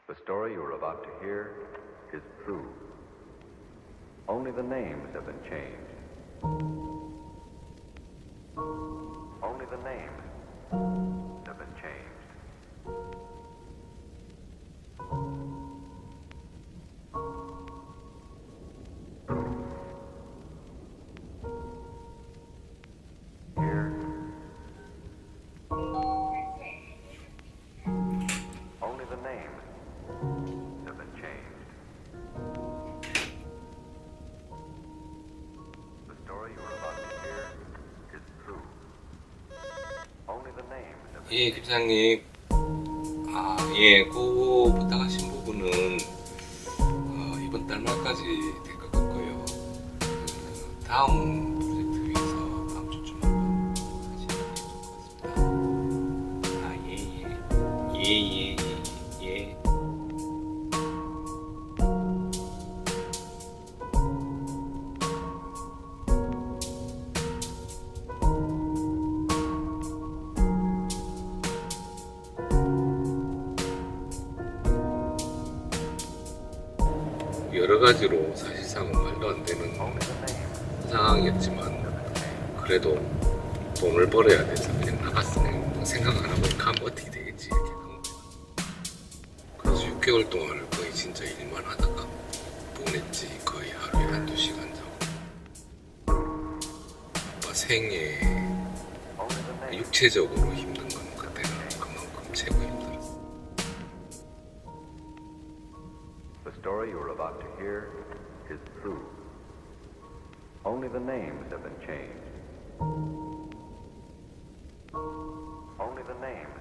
The story you are about to hear is true. Only the names have been changed. Only the names have been changed. Here. Only the names have been changed. The story you are about to hear is true. Only the names have been 예, 김사장님. 예, 그 부탁하신 부분은 이번 달 말까지 될 것 같고요. 그 다음 프로젝트 위해서 다음 주쯤 한번 하시는 게 좋을 것 같습니다. 예. 여러 가지로 사실상은 말도 안 되는 상황이었지만 그래도 돈을 벌어야 돼서 그냥 나갔으면 생각 안 하고 가면 어떻게 되겠지 이렇게 간 거예요. 그래서 6개월 동안을 거의 진짜 일만 하다가 보냈지. 거의 하루에 한두 시간 자고. 아빠 생애 육체적으로 힘든 건 그때는 그만큼 최고 힘들었어. The story you are about to hear is true. Only the names have been changed. Only the names